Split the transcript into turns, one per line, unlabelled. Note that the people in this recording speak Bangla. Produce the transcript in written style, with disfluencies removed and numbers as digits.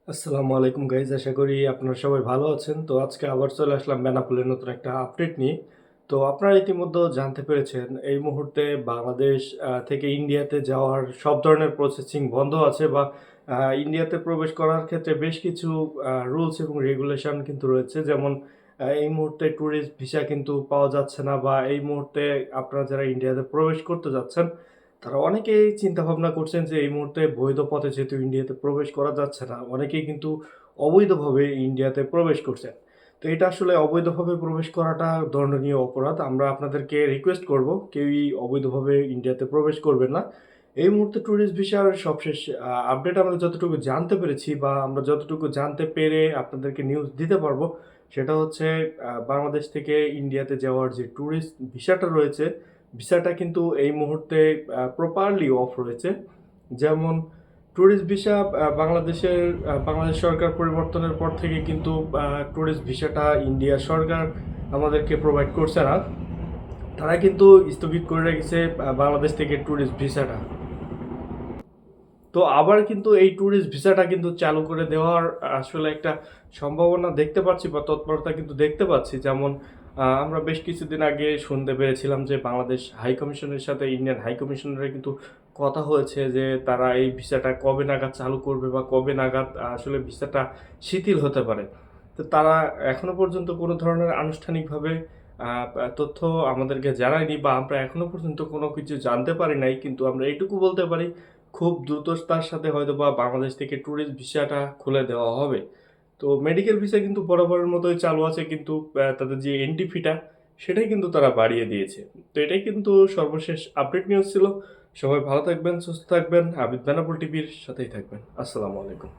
আসসালামু আলাইকুম গাইজ, আশা করি আপনারা সবাই ভালো আছেন। তো আজকে আবার চলে আসলাম বেনাপোলের নতুন একটা আপডেট নিয়ে। তো আপনারা ইতিমধ্যে জানতে পেরেছেন এই মুহূর্তে বাংলাদেশ থেকে ইন্ডিয়াতে যাওয়ার সব ধরনের প্রসেসিং বন্ধ আছে, বা ইন্ডিয়াতে প্রবেশ করার ক্ষেত্রে বেশ কিছু রুলস এবং রেগুলেশন কিন্তু রয়েছে। যেমন এই মুহূর্তে ট্যুরিস্ট ভিসা কিন্তু পাওয়া যাচ্ছে না, বা এই মুহূর্তে আপনারা যারা ইন্ডিয়াতে প্রবেশ করতে যাচ্ছেন তারা অনেকেই চিন্তা ভাবনা করছেন যে এই মুহূর্তে বৈধ পথে যেহেতু ইন্ডিয়াতে প্রবেশ করা যাচ্ছে না, অনেকেই কিন্তু অবৈধভাবে ইন্ডিয়াতে প্রবেশ করছেন। তো এটা আসলে অবৈধভাবে প্রবেশ করাটা দণ্ডনীয় অপরাধ। আমরা আপনাদেরকে রিকোয়েস্ট করব, কেউই অবৈধভাবে ইন্ডিয়াতে প্রবেশ করবেন না। এই মুহূর্তে ট্যুরিস্ট ভিসার সবশেষ আপডেট আমরা যতটুকু জানতে পেরেছি, বা আমরা যতটুকু জানতে পেরে আপনাদেরকে নিউজ দিতে পারবো, সেটা হচ্ছে বাংলাদেশ থেকে ইন্ডিয়াতে যাওয়ার যে ট্যুরিস্ট ভিসাটা রয়েছে, ভিসাটা কিন্তু এই মুহূর্তে প্রপারলি অফ রয়েছে। যেমন ট্যুরিস্ট ভিসা বাংলাদেশ সরকার পরিবর্তনের পর থেকে কিন্তু ট্যুরিস্ট ভিসাটা ইন্ডিয়া সরকার আমাদেরকে প্রোভাইড করছে না। তারা কিন্তু স্থগিত করে রেখেছে বাংলাদেশ থেকে ট্যুরিস্ট ভিসাটা। তো আবার কিন্তু এই ট্যুরিস্ট ভিসাটা কিন্তু চালু করে দেওয়ার আসলে একটা সম্ভাবনা দেখতে পাচ্ছি, বা তৎপরতা কিন্তু দেখতে পাচ্ছি। যেমন আমরা বেশ কিছুদিন আগে শুনতে পেরেছিলাম যে বাংলাদেশ হাই কমিশনের সাথে ইন্ডিয়ান হাই কমিশনারের কিন্তু কথা হয়েছে যে তারা এই ভিসাটা কবে নাগাদ চালু করবে, বা কবে নাগাদ আসলে ভিসাটা শিথিল হতে পারে। তো তারা এখনো পর্যন্ত কোনো ধরনের আনুষ্ঠানিকভাবে তথ্য আমাদেরকে জানায়নি, বা আমরা এখনো পর্যন্ত কোনো কিছু জানতে পারি নাই। কিন্তু আমরা এইটুকু বলতে পারি, খুব দ্রুততার সাথে হয়তোবা বাংলাদেশ থেকে ট্যুরিস্ট ভিসাটা খুলে দেওয়া হবে। তো মেডিকেল ভিসা কিন্তু বরাবরের মতোই চালু আছে, কিন্তু তাদের যে এন্ট্রি ফিটা সেটাই কিন্তু তারা বাড়িয়ে দিয়েছে। তো এটাই কিন্তু সর্বশেষ আপডেট নিউজ ছিল। সবাই ভালো থাকবেন, সুস্থ থাকবেন, আবিদ বেনাপোল টিভির সাথেই থাকবেন। আসসালামু আলাইকুম।